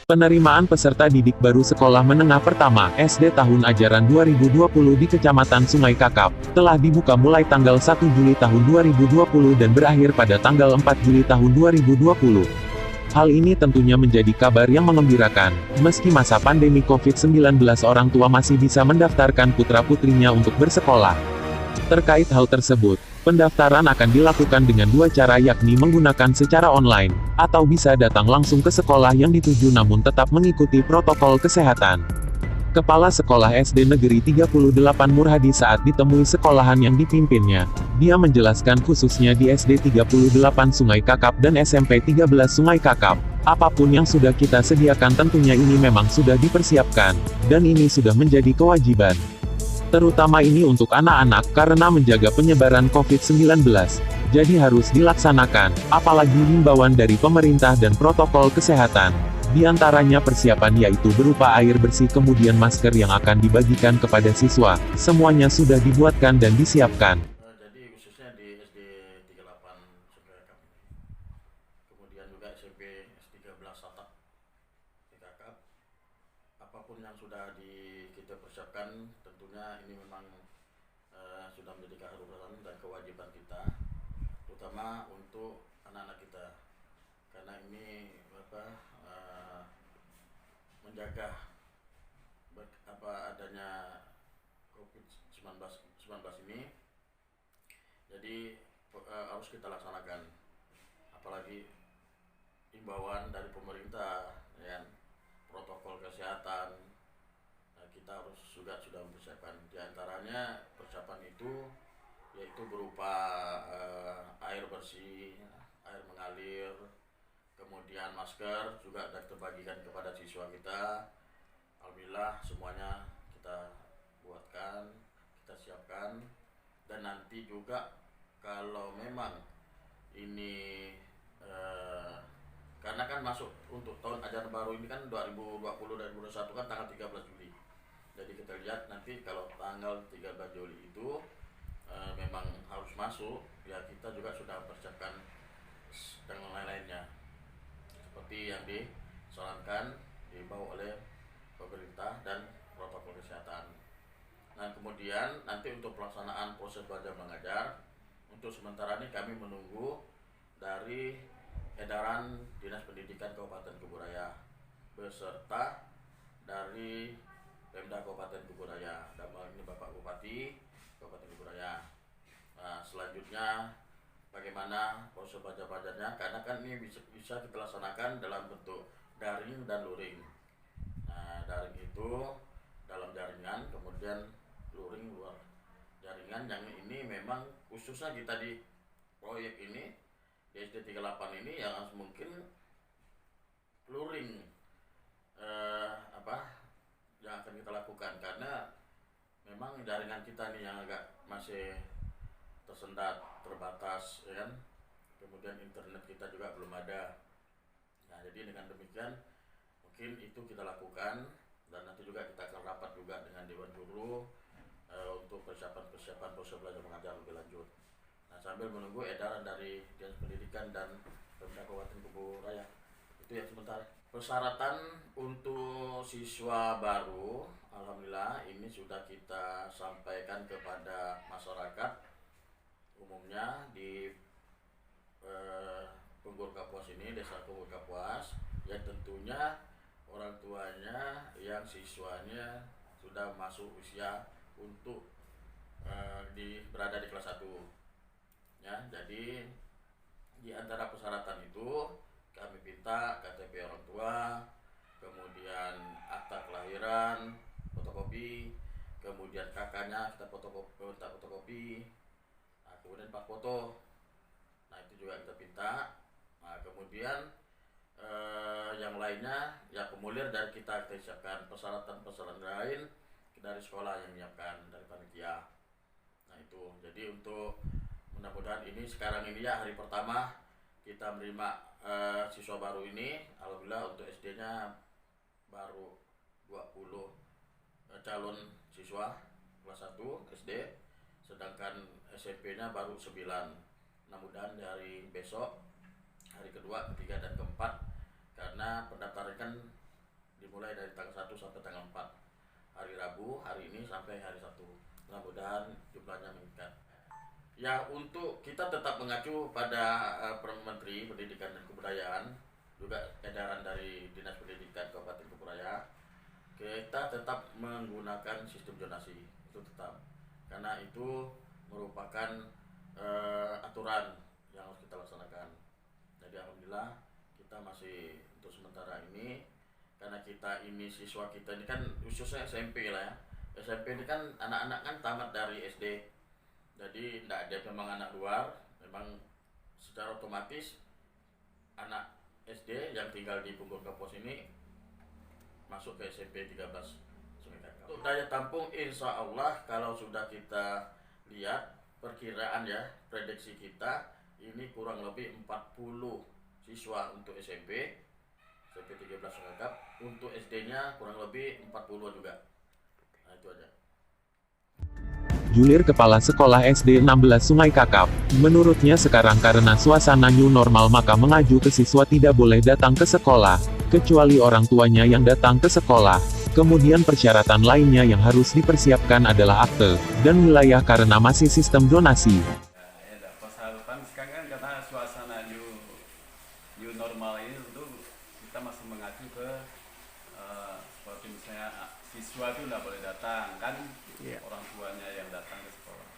Penerimaan peserta didik baru Sekolah Menengah Pertama SD tahun ajaran 2020 di Kecamatan Sungai Kakap telah dibuka mulai tanggal 1 Juli tahun 2020 dan berakhir pada tanggal 4 Juli tahun 2020. Hal ini tentunya menjadi kabar yang mengembirakan. Meski masa pandemi COVID-19, orang tua masih bisa mendaftarkan putra-putrinya untuk bersekolah. Terkait hal tersebut, pendaftaran akan dilakukan dengan dua cara, yakni menggunakan secara online, atau bisa datang langsung ke sekolah yang dituju namun tetap mengikuti protokol kesehatan. Kepala Sekolah SD Negeri 38 Murhadi saat ditemui sekolahan yang dipimpinnya, dia menjelaskan khususnya di SD 38 Sungai Kakap dan SMP 13 Sungai Kakap, apapun yang sudah kita sediakan tentunya ini memang sudah dipersiapkan, dan ini sudah menjadi kewajiban. Terutama ini untuk anak-anak karena menjaga penyebaran COVID-19. Jadi harus dilaksanakan, apalagi himbauan dari pemerintah dan protokol kesehatan. Di antaranya persiapan yaitu berupa air bersih kemudian masker yang akan dibagikan kepada siswa. Semuanya sudah dibuatkan dan disiapkan. Jadi khususnya di SD 38 Sungai Kakap, kemudian juga SMP S13 Satak di Kakap, apapun yang sudah kita persiapkan, tentunya ini memang sudah menjadi keharusan dan kewajiban kita, terutama untuk anak-anak kita, karena ini menjaga adanya COVID-19 ini. Jadi harus kita laksanakan, apalagi himbauan dari pemerintah, ya, protokol kesehatan. Kita harus sudah mempersiapkan. Di antaranya persiapan itu yaitu berupa air bersih, air mengalir, kemudian masker juga akan terbagikan kepada siswa kita. Alhamdulillah semuanya kita buatkan, kita siapkan, dan nanti juga kalau memang ini karena kan masuk untuk tahun ajaran baru ini kan 2020-2021 kan tanggal 13 Juli. Jadi kita lihat nanti kalau tanggal 13 Juli itu memang harus masuk, ya kita juga sudah mempersiapkan dengan lain-lainnya seperti yang disarankan, diimbau oleh pemerintah dan protokol kesehatan. Nah kemudian nanti untuk pelaksanaan proses belajar mengajar, untuk sementara ini kami menunggu dari edaran Dinas Pendidikan Kabupaten Kuburaya beserta dari Pemda Kabupaten Kuburaya, dalam hal ini Bapak Bupati Kabupaten Kuburaya. Nah selanjutnya bagaimana proses belajarnya, karena kan ini bisa kita laksanakan dalam bentuk daring dan luring. Nah daring itu dalam jaringan, kemudian luring luar jaringan. Yang ini memang khususnya kita di proyek ini di SD 38 ini yang mungkin luring yang akan kita lakukan, karena memang jaringan kita nih yang agak masih tersendat, terbatas, ya kan? Kemudian internet kita juga belum ada. Nah jadi dengan demikian mungkin itu kita lakukan, dan nanti juga kita akan rapat juga dengan Dewan Guru untuk persiapan proses belajar mengajar lebih lanjut. Nah sambil menunggu edaran dari Dinas Pendidikan dan Pemda Kabupaten Kuburaya. Itu yang sebentar. Persyaratan untuk siswa baru, alhamdulillah ini sudah kita sampaikan kepada masyarakat umumnya di Punggur Kapuas ini, Desa Punggur Kapuas, yang tentunya orang tuanya yang siswanya sudah masuk usia untuk berada di kelas 1. Ya, jadi di antara persyaratan itu kami minta KTP orang tua, kemudian akta kelahiran, fotokopi, kemudian kakaknya kita fotokopi, nah, kemudian 4 foto. Nah itu juga kita minta. Nah kemudian yang lainnya ya formulir dari kita siapkan, persyaratan lain dari sekolah yang menyiapkan, dari panitia. Nah itu jadi untuk mudah-mudahan ini sekarang ini ya hari pertama kita menerima siswa baru ini. Alhamdulillah untuk SD-nya baru 20 calon siswa kelas 1 SD, sedangkan SMP-nya baru 9. Mudah-mudahan dari besok, hari kedua, ketiga, dan keempat, karena pendaftaran kan dimulai dari tanggal 1 sampai tanggal 4, hari Rabu, hari ini sampai hari Sabtu. Mudah-mudahan jumlahnya meningkat. Ya, untuk kita tetap mengacu pada Menteri Pendidikan dan Kebudayaan, juga edaran dari Dinas Pendidikan Kabupaten Kuburaya, kita tetap menggunakan sistem zonasi itu tetap, karena itu merupakan aturan yang harus kita laksanakan. Jadi alhamdulillah kita masih untuk sementara ini, karena kita ini siswa kita ini kan khususnya SMP lah ya. SMP ini kan anak-anak kan tamat dari SD, jadi tidak ada memang anak luar, memang secara otomatis anak SD yang tinggal di Punggol Kapos ini masuk ke SMP 13 Sungai Kakap. Untuk daya tampung insya Allah kalau sudah kita lihat perkiraan ya, prediksi kita ini kurang lebih 40 siswa untuk SMP 13 Sungai Kakap, untuk SD-nya kurang lebih 40 juga. Nah itu aja. Julir Kepala Sekolah SD 16 Sungai Kakap. Menurutnya sekarang karena suasana new normal maka mengaju ke siswa tidak boleh datang ke sekolah, kecuali orang tuanya yang datang ke sekolah. Kemudian persyaratan lainnya yang harus dipersiapkan adalah akte, dan wilayah karena masih sistem zonasi. Harapan sekarang kan karena suasana new normal ini tentu kita masih mengacu ke seperti misalnya siswa itu nggak boleh datang kan, orang tuanya yang datang ke sekolah.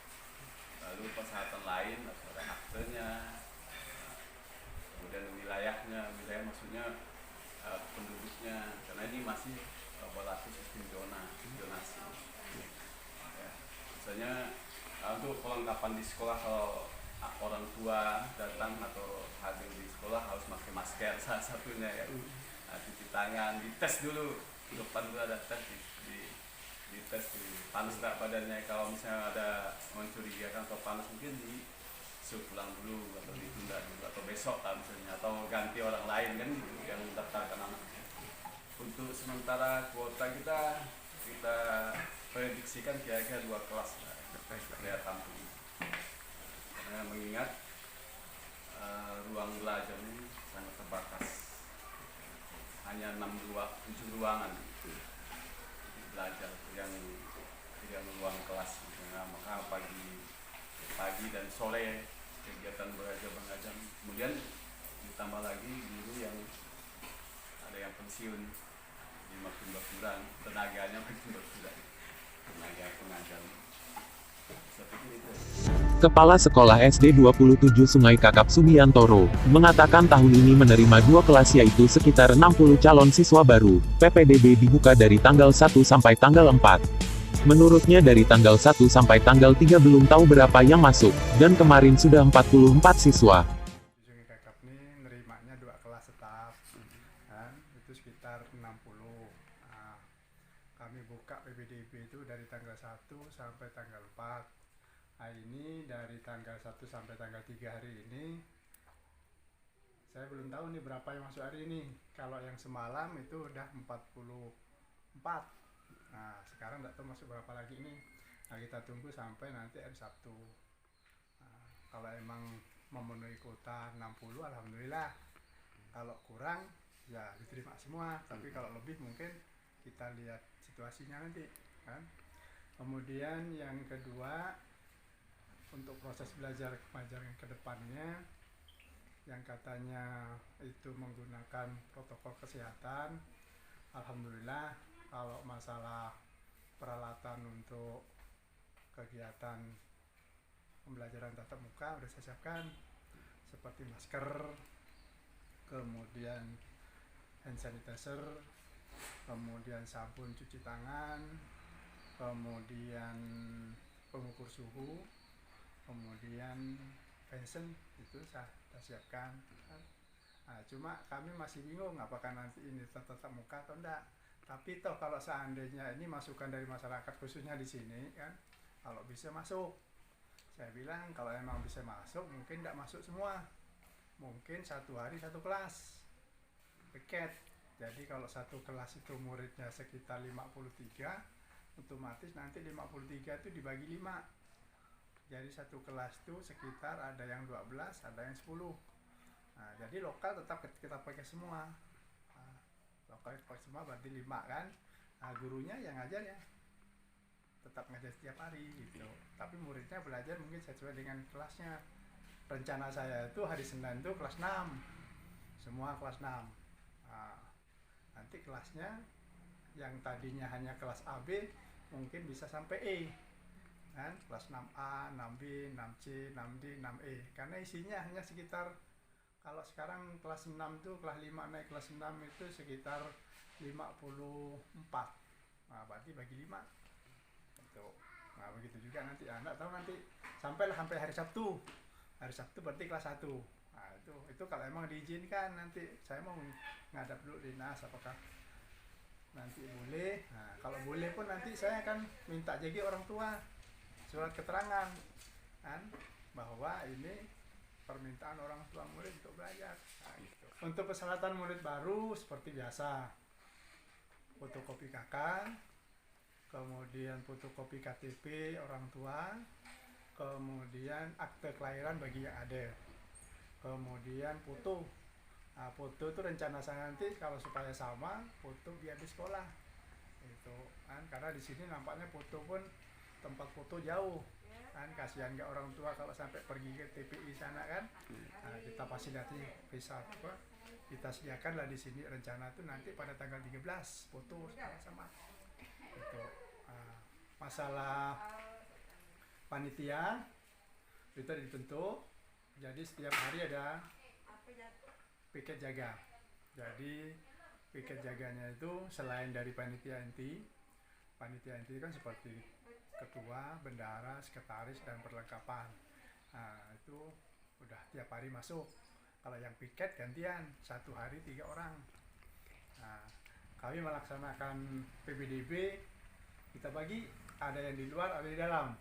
Lalu persyaratan lain ada aktenya, kemudian wilayah maksudnya penduduknya, karena ini masih berlaku sistem zonasi. Ya, misalnya untuk kelengkapan di sekolah, kalau orang tua datang atau hadir di sekolah harus pakai masker salah satunya ya. Cuci tangan, dites dulu, depan itu ada tes, dites panas nggak badannya. Kalau misalnya ada mencurigakan atau panas, mungkin disuruh pulang dulu atau ditunda dulu atau besok lah misalnya, atau ganti orang lain kan gitu yang mendaftarkan anaknya. Untuk sementara kuota kita prediksikan kira-kira 2 kelas lah, daya tampung. Karena mengingat ruang belajar ini sangat terbatas, hanya 7 ruangan belajar yang ruang kelas. Nah, maka pagi dan sore kegiatan belajar mengajar, kemudian ditambah lagi guru yang ada yang pensiun, jadi makin berkurang, tenaganya makin berkurang, tenaga pengajar. Kepala Sekolah SD 27 Sungai Kakap Subiantoro, mengatakan tahun ini menerima 2 kelas yaitu sekitar 60 calon siswa baru. PPDB dibuka dari tanggal 1 sampai tanggal 4. Menurutnya dari tanggal 1 sampai tanggal 3 belum tahu berapa yang masuk, dan kemarin sudah 44 siswa. Sungai Kakap ini nerimanya 2 kelas tetap, kan? Itu sekitar 60. Nah, kami buka PPDB itu dari tanggal 1 sampai tanggal 4. Nah, ini dari tanggal 1 sampai tanggal 3 hari ini saya belum tahu nih berapa yang masuk hari ini. Kalau yang semalam itu udah 44. Nah, sekarang nggak tahu masuk berapa lagi ini. Nah, kita tunggu sampai nanti hari Sabtu. Nah, kalau emang memenuhi kuota 60, alhamdulillah. Kalau kurang ya diterima semua, tapi kalau lebih mungkin kita lihat situasinya nanti, kan. Kemudian yang kedua, untuk proses belajar mengajar ke depannya yang katanya itu menggunakan protokol kesehatan, alhamdulillah kalau masalah peralatan untuk kegiatan pembelajaran tatap muka udah saya siapkan, seperti masker, kemudian hand sanitizer, kemudian sabun cuci tangan, kemudian pengukur suhu, kemudian pensen itu saya siapkan. Nah, cuma kami masih bingung apakah nanti ini tatap muka atau enggak. Tapi toh kalau seandainya ini masukan dari masyarakat khususnya di sini kan, kalau bisa masuk, saya bilang kalau emang bisa masuk mungkin enggak masuk semua, mungkin 1 hari 1 kelas paket. Jadi kalau 1 kelas itu muridnya sekitar 53, otomatis nanti 53 itu dibagi 5. Jadi 1 kelas itu sekitar ada yang 12, ada yang 10. Nah, jadi lokal tetap kita pakai semua. Nah, kompak semua berarti 5 kan. Nah, gurunya yang ngajar ya tetap ngajar setiap hari gitu, tapi muridnya belajar mungkin sesuai dengan kelasnya. Rencana saya itu hari Senin itu kelas 6, semua kelas 6. Nah, nanti kelasnya yang tadinya hanya kelas AB mungkin bisa sampai E kan, kelas 6A, 6B, 6C, 6D, 6E, karena isinya hanya sekitar, kalau sekarang kelas 6 itu kelas 5 naik kelas 6 itu sekitar 54. Nah, berarti bagi 5 gitu. Nah, begitu juga nanti anak tahu nanti sampai hari Sabtu. Hari Sabtu berarti kelas 1. Nah, itu kalau emang diizinkan, nanti saya mau ngadap dulu dinas apakah nanti boleh. Nah, kalau boleh pun nanti saya akan minta jadi orang tua surat keterangan kan bahwa ini permintaan orang tua murid untuk belajar. Nah, gitu. Untuk persyaratan murid baru seperti biasa, fotokopi KK, kemudian fotokopi KTP orang tua, kemudian akte kelahiran bagi yang ada, kemudian foto. Nah, foto itu rencana saya nanti kalau supaya sama, foto biar di sekolah itu kan, karena di sini nampaknya foto pun tempat foto jauh kan, kasihan nggak orang tua kalau sampai pergi ke TPI sana kan. Nah, kita fasilitasi bisa apa, kita sediakan lah di sini. Rencana itu nanti pada tanggal 13 foto sama itu. Masalah panitia itu dibentuk, jadi setiap hari ada piket jaga. Jadi piket jaganya itu selain dari panitia inti kan seperti ketua, bendahara, sekretaris, dan perlengkapan. Nah, itu udah tiap hari masuk. Kalau yang piket gantian, 1 hari 3 orang. Nah, kami melaksanakan PBDB, kita bagi, ada yang di luar, ada di dalam.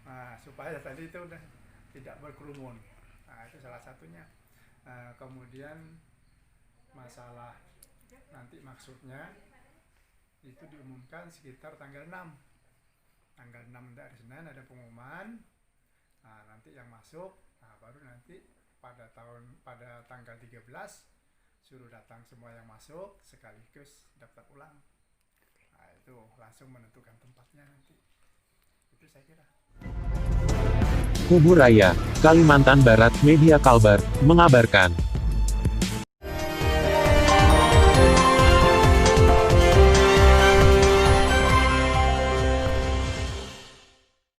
Nah, supaya tadi itu udah tidak berkerumun. Nah, itu salah satunya. Kemudian masalah nanti maksudnya itu diumumkan sekitar tanggal 6. Tanggal 6 dari Senin ada pengumuman. Nah, nanti yang masuk, nah baru nanti pada tanggal 13 suruh datang semua yang masuk sekaligus daftar ulang. Nah, itu langsung menentukan tempatnya nanti. Itu saya kira. Kuburaya, Kalimantan Barat, Media Kalbar, mengabarkan.